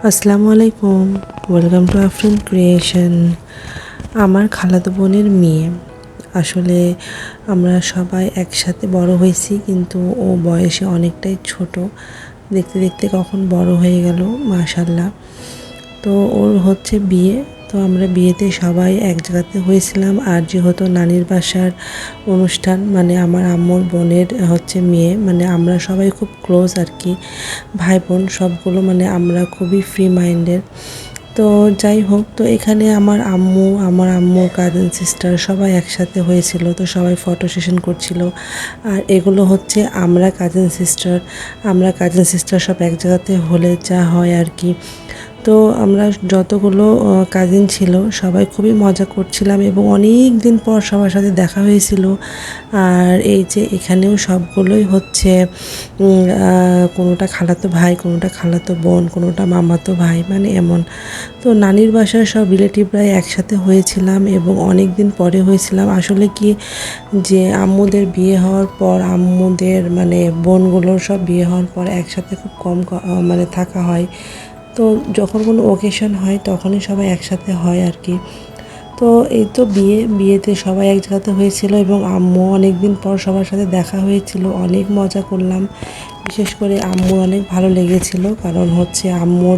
আসসালামু আলাইকুম, welcome to Afrin creation. আমার খালাতো বোনের মেয়ে। আসলে আমরা সবাই একসাথে বড় হয়েছি, কিন্তু ও বয়সে অনেকটাই ছোট। দেখতে দেখতে কখন বড় হয়ে গেল মাশাল্লাহ। তো ওর হচ্ছে বিয়ে। তো আমরা বিয়েতে সবাই এক জায়গাতে হয়েছিলাম। আর যেহেতু নানির বাসার অনুষ্ঠান, মানে আমার আম্মুর বোনের হচ্ছে মেয়ে, মানে আমরা সবাই খুব ক্লোজ আর কি, ভাই বোন সবগুলো, মানে আমরা খুবই ফ্রি মাইন্ডের। তো যাই হোক, তো এখানে আমার আম্মুর কাজিন সিস্টার সবাই একসাথে হয়েছিল। তো সবাই ফটো সেশন করছিল। আর এগুলো হচ্ছে আমরা কাজিন সিস্টার সব এক জায়গাতে হলে যা হয় আর কি। তো আমরা যতগুলো কাজিন ছিল সবাই খুবই মজা করছিলাম, এবং অনেক দিন পর সবার সাথে দেখা হয়েছিল। আর এই যে এখানেও সবগুলোই হচ্ছে কোনোটা খালাতো ভাই, কোনোটা খালাতো বোন, কোনোটা মামাতো ভাই, মানে এমন। তো নানির বাসার সব রিলেটিভরাই একসাথে হয়েছিলাম, এবং অনেক দিন পরে হয়েছিলাম। আসলে কি, যে আম্মুদের বিয়ে হওয়ার পর, আম্মুদের মানে বোনগুলোর সব বিয়ে হওয়ার পর একসাথে খুব কম মানে থাকা হয়। তো যখন কোনো ওকেশন হয় তখনই সবাই একসাথে হয় আর কি। তো এই তো বিয়েতে সবাই এক জায়গাতে হয়েছিল, এবং আম্মু অনেক দিন পর সবার সাথে দেখা হয়েছিল, অনেক মজা করলাম। বিশেষ করে আম্মুর অনেক ভালো লেগেছিল, কারণ হচ্ছে আম্মুর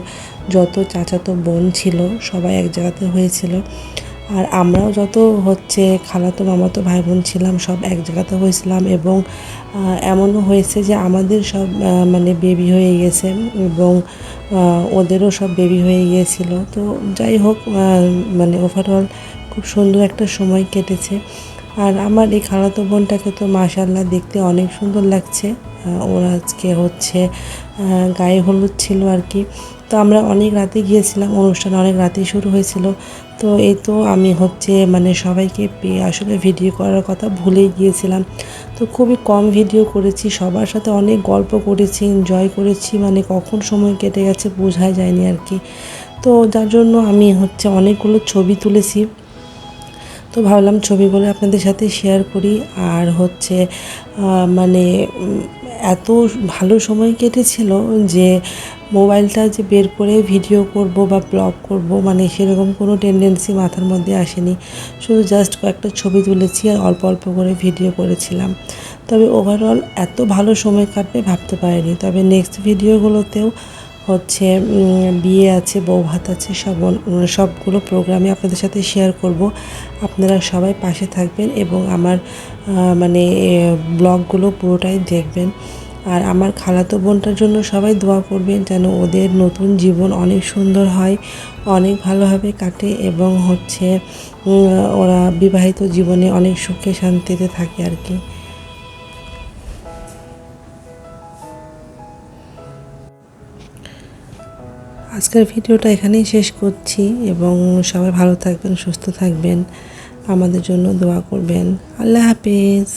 যত চাচাতো বোন ছিল সবাই এক জায়গাতে হয়েছিল। আর আমরাও যত হচ্ছে খালাতো মামাতো ভাই বোন ছিলাম সব এক জায়গাতে হয়েছিলাম। এবং এমনও হয়েছে যে আমাদের সব মানে বেবি হয়ে গেছে, এবং ওদেরও সব বেবি হয়ে গিয়েছিল। তো যাই হোক, মানে ওভারঅল খুব সুন্দর একটা সময় কেটেছে। আর আমার এই খালাতো বোনটাকে তো মাশাআল্লাহ দেখতে অনেক সুন্দর লাগছে। ওর আজকে হচ্ছে গায়ে হলুদ ছিল আর কি। তো আমরা অনেক রাতে গিয়েছিলাম, অনুষ্ঠান অনেক রাতেই শুরু হয়েছিল। তো এই তো আমি হচ্ছে মানে সবাইকে পেয়ে আসলে ভিডিও করার কথা ভুলেই গিয়েছিলাম। তো খুবই কম ভিডিও করেছি, সবার সাথে অনেক গল্প করেছি, এনজয় করেছি, মানে কখন সময় কেটে গেছে বোঝাই যায়নি আর কি। তো যার জন্য আমি হচ্ছে অনেকগুলো ছবি তুলেছি। তো ভাবলাম ছবিগুলো আপনাদের সাথে শেয়ার করি। আর হচ্ছে মানে এত ভালো সময় কেটেছিল যে মোবাইলটা যে বের করে ভিডিও করব বা ব্লগ করব, মানে সেরকম কোনো টেন্ডেন্সি মাথার মধ্যে আসেনি। শুধু জাস্ট কয়েকটা ছবি তুলেছি আর অল্প অল্প করে ভিডিও করেছিলাম। তবে ওভারঅল এত ভালো সময় কাটবে ভাবতে পারিনি। তবে নেক্সট ভিডিওগুলোতেও হচ্ছে বিয়ে আছে, বউ ভাত আছে, সবগুলো প্রোগ্রামে আপনাদের সাথে শেয়ার করব। আপনারা সবাই পাশে থাকবেন এবং আমার মানে ব্লগগুলো পুরোটাই দেখবেন। আর আমার খালাতো বোনটার জন্য সবাই দোয়া করবেন, যেন ওদের নতুন জীবন অনেক সুন্দর হয়, অনেক ভালোভাবে কাটে, এবং হচ্ছে ওরা বিবাহিত জীবনে অনেক সুখে শান্তিতে থাকে আর কি। আজকের ভিডিওটা এখানেই শেষ করছি, এবং সবাই ভালো থাকবেন, সুস্থ থাকবেন, আমাদের জন্য দোয়া করবেন। আল্লাহ হাফিজ।